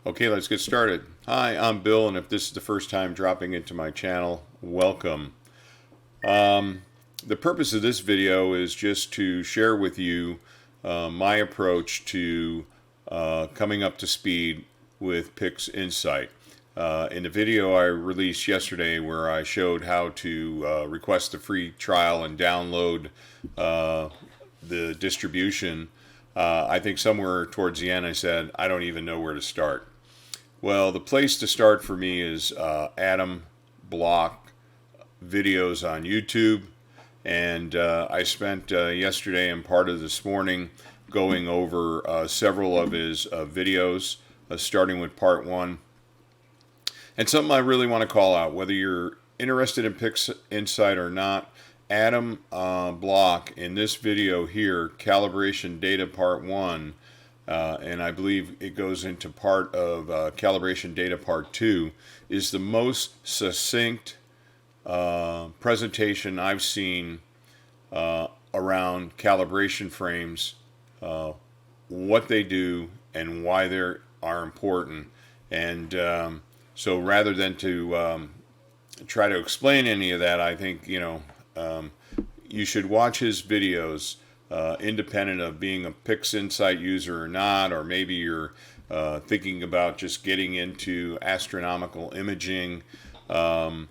Okay, let's get started. Hi, I'm Bill, and if this is the first time dropping into my channel, welcome. The purpose of this video is just to share with you my approach to coming up to speed with PixInsight. In the video I released yesterday where I showed how to request a free trial and download the distribution, I think somewhere towards the end I said, I don't even know where to start. Well, the place to start for me is Atom Block videos on YouTube, and I spent yesterday and part of this morning going over several of his videos, starting with part 1. And something I really want to call out, whether you're interested in PixInsight or not, Atom Block in this video here, Calibration Data Part 1, and I believe it goes into part of Calibration Data Part 2, is the most succinct presentation I've seen around calibration frames, what they do and why they are important. And so rather than to try to explain any of that, I think, you should watch his videos independent of being a PixInsight user or not, or maybe you're thinking about just getting into astronomical imaging and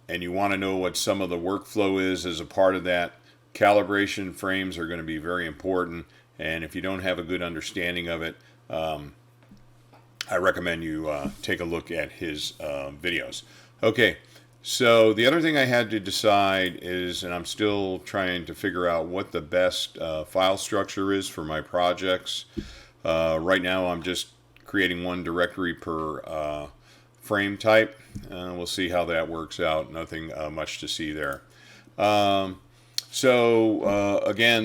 you want to know what some of the workflow is as a part of that. Calibration frames are going to be very important, and if you don't have a good understanding of it, I recommend you take a look at his videos. Okay, so the other thing I had to decide is, and I'm still trying to figure out what the best file structure is for my projects. Right now I'm just creating one directory per frame type. We'll see how that works out. Nothing much to see there. Again,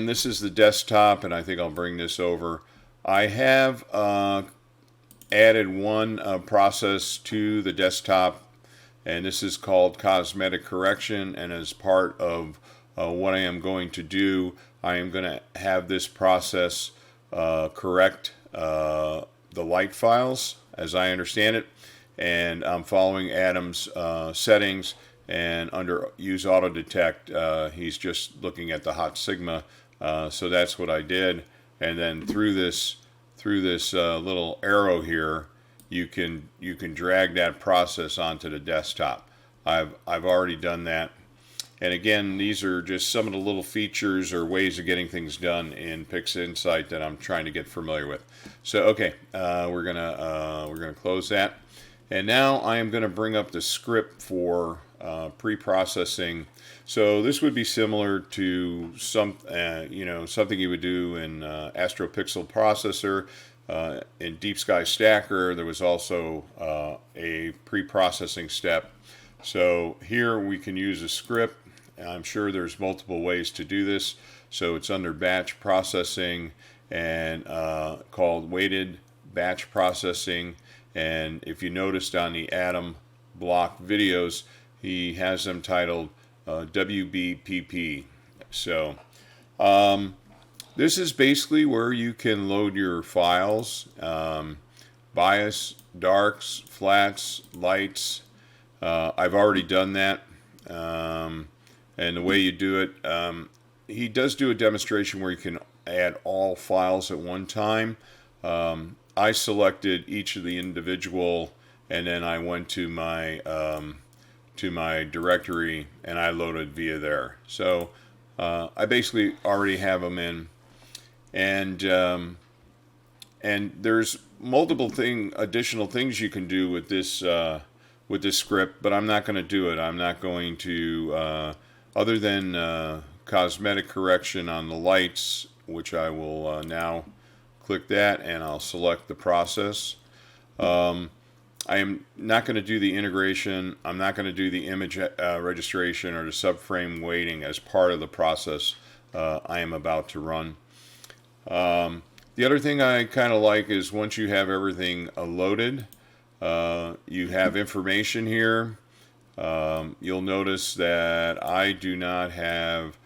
this is the desktop, and I think I'll bring this over. I have added one process to the desktop, and this is called cosmetic correction, and as part of what I am going to do, I am going to have this process correct the light files as I understand it, and I'm following Adam's settings, and under use auto detect he's just looking at the hot sigma, so that's what I did. And then through this little arrow here, you can drag that process onto the desktop. I've already done that. And again, these are just some of the little features or ways of getting things done in PixInsight that I'm trying to get familiar with. So okay, we're gonna close that. And now I am going to bring up the script for pre-processing. So this would be similar to something you would do in Astro Pixel Processor. In Deep Sky Stacker, there was also a pre-processing step. So here we can use a script. I'm sure there's multiple ways to do this. So it's under batch processing and called Weighted Batch Preprocessing. And if you noticed on the Atom Block videos, he has them titled WBPP. So this is basically where you can load your files, bias, darks, flats, lights. I've already done that. And the way you do it, he does do a demonstration where you can add all files at one time. I selected each of the individual, and then I went to my directory and I loaded via there. So I basically already have them in, and there's multiple additional things you can do with this script, but I'm not going to do it. I'm not going to other than cosmetic correction on the lights, which I will now click that, and I'll select the process. I am not going to do the integration. I'm not going to do the image registration or the subframe weighting as part of the process I am about to run. The other thing I kind of like is once you have everything loaded, you have information here. You'll notice that I do not have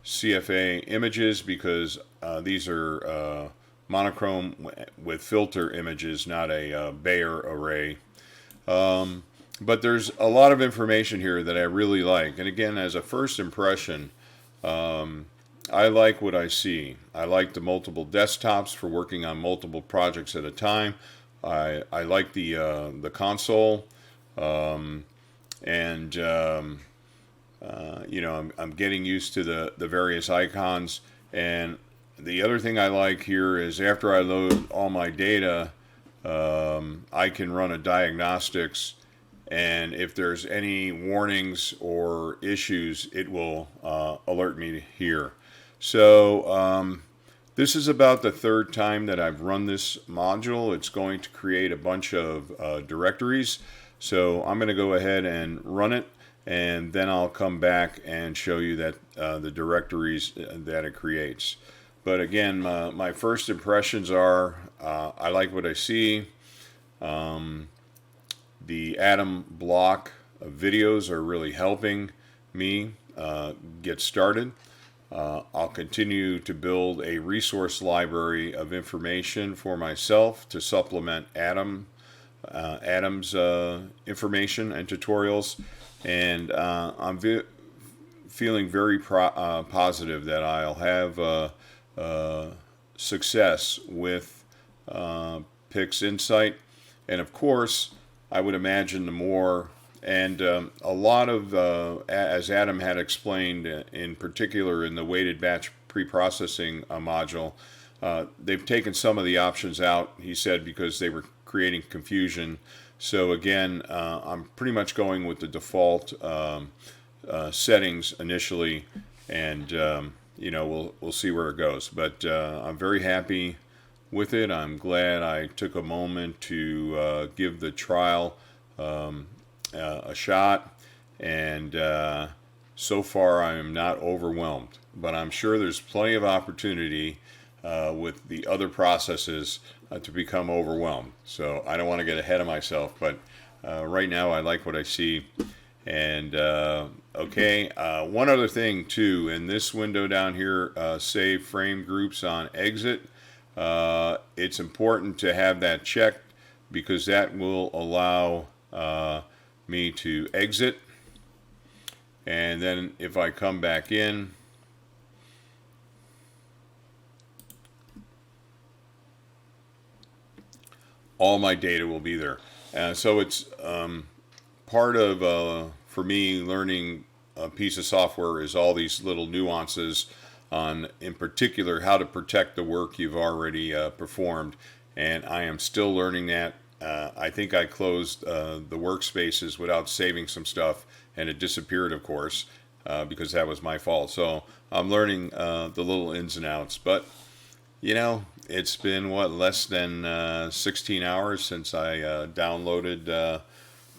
CFA images because these are monochrome with filter images, not a Bayer array. But there's a lot of information here that I really like. And again, as a first impression, I like what I see. I like the multiple desktops for working on multiple projects at a time. I like the console, and you know, I'm getting used to the various icons. And the other thing I like here is after I load all my data, I can run a diagnostics, and if there's any warnings or issues, it will alert me here. So this is about the third time that I've run this module. It's going to create a bunch of directories. So I'm going to go ahead and run it, and then I'll come back and show you that the directories that it creates. But again, my first impressions are I like what I see. The Atom block videos are really helping me get started. I'll continue to build a resource library of information for myself to supplement Atom's information and tutorials, and I'm feeling very positive that I'll have success with PixInsight. And of course, I would imagine the more, and a lot of, as Adam had explained, in particular in the weighted batch preprocessing module, they've taken some of the options out, he said, because they were creating confusion. So again, I'm pretty much going with the default settings initially, and you know, we'll see where it goes. But I'm very happy with it. I'm glad I took a moment to give the trial a shot, and so far I am not overwhelmed, but I'm sure there's plenty of opportunity with the other processes to become overwhelmed. So I don't want to get ahead of myself, but right now I like what I see. And okay, one other thing too, in this window down here, save frame groups on exit, it's important to have that checked, because that will allow me to exit, and then if I come back in, all my data will be there. So it's part of, for me, learning a piece of software is all these little nuances on, in particular, how to protect the work you've already performed. And I am still learning that. I think I closed the workspaces without saving some stuff, and it disappeared, of course, because that was my fault. So I'm learning the little ins and outs. But, you know, it's been, what, less than 16 hours since I downloaded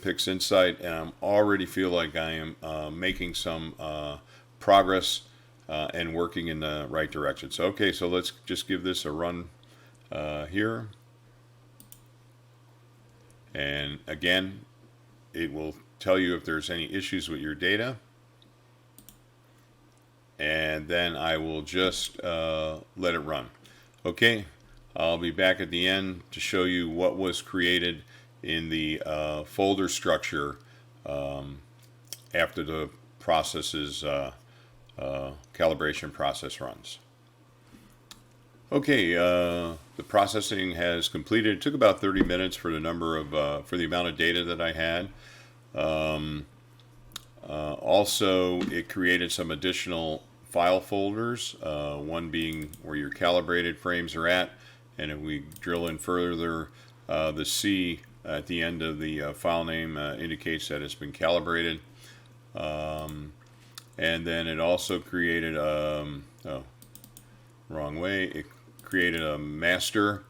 PixInsight, and I already feel like I am making some progress and working in the right direction. So, okay, so let's just give this a run here. And again, it will tell you if there's any issues with your data. And then I will just let it run. Okay, I'll be back at the end to show you what was created in the folder structure after the process's calibration process runs. Okay, the processing has completed. It took about 30 minutes for the number of for the amount of data that I had. Also, it created some additional file folders, one being where your calibrated frames are at, and if we drill in further, the C at the end of the file name indicates that it's been calibrated. And then it also created, oh, wrong way, it created a master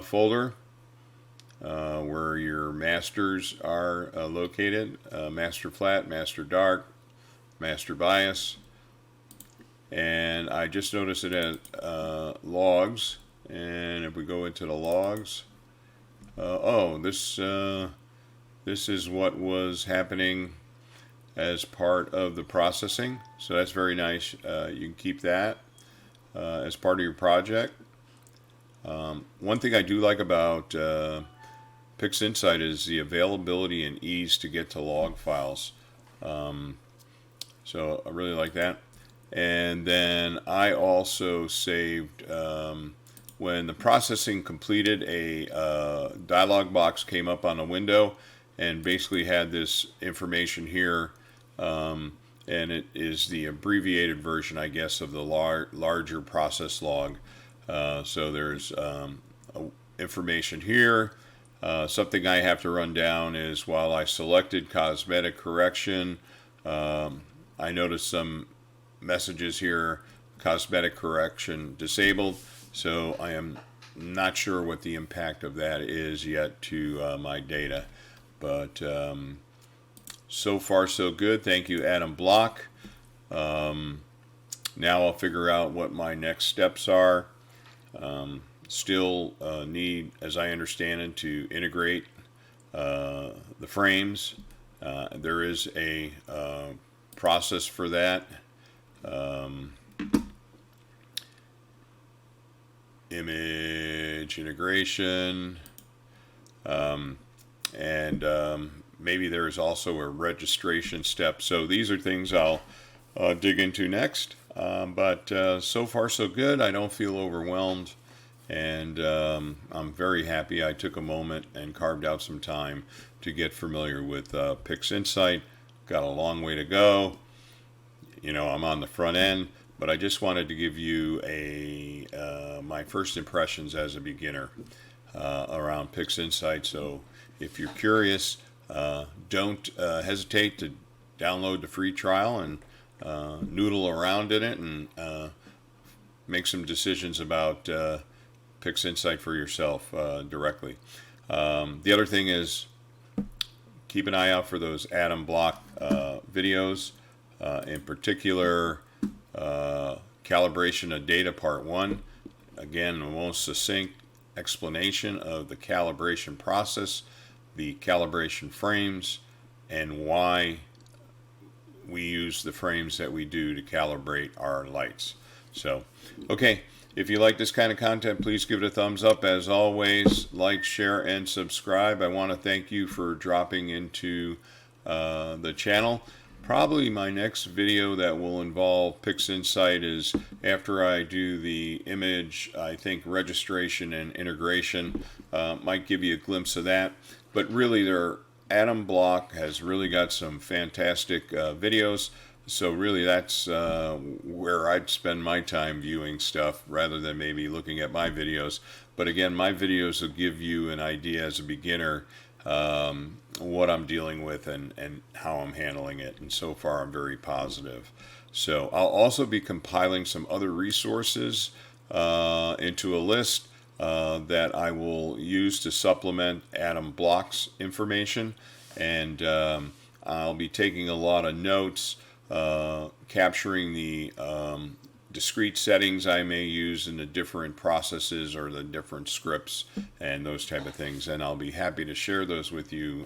folder where your masters are located, master flat, master dark, master bias. And I just noticed it as logs, and if we go into the logs, oh, this is what was happening as part of the processing, so that's very nice. You can keep that as part of your project. One thing I do like about PixInsight is the availability and ease to get to log files. So I really like that. And then I also saved, when the processing completed, a dialog box came up on a window and basically had this information here, and it is the abbreviated version, I guess, of the larger process log. So there's information here. Something I have to run down is, while I selected cosmetic correction, I noticed some messages here, cosmetic correction disabled, so I am not sure what the impact of that is yet to my data. But so far so good. Thank you, Adam Block. Now I'll figure out what my next steps are. Still need, as I understand it, to integrate the frames. There is a process for that. Image integration, and maybe there is also a registration step. So these are things I'll dig into next. But so far so good. I don't feel overwhelmed, and I'm very happy I took a moment and carved out some time to get familiar with PixInsight. Got a long way to go. You know, I'm on the front end, but I just wanted to give you my first impressions as a beginner around PixInsight. So if you're curious, don't hesitate to download the free trial and noodle around in it and make some decisions about PixInsight for yourself directly. The other thing is, keep an eye out for those Adam Block videos. In particular, calibration of data part 1. Again, the most succinct explanation of the calibration process, the calibration frames, and why we use the frames that we do to calibrate our lights. So, okay, if you like this kind of content, please give it a thumbs up. As always, like, share, and subscribe. I want to thank you for dropping into the channel. Probably my next video that will involve PixInsight is after I do the image, I think, registration and integration. Might give you a glimpse of that. But really, Adam Block has really got some fantastic videos. So really, that's where I'd spend my time viewing stuff rather than maybe looking at my videos. But again, my videos will give you an idea as a beginner what I'm dealing with and how I'm handling it, and so far I'm very positive. So I'll also be compiling some other resources into a list that I will use to supplement Adam Block's information, and I'll be taking a lot of notes, capturing the discrete settings I may use in the different processes or the different scripts and those type of things, and I'll be happy to share those with you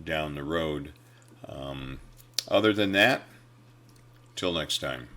down the road. Other than that, till next time.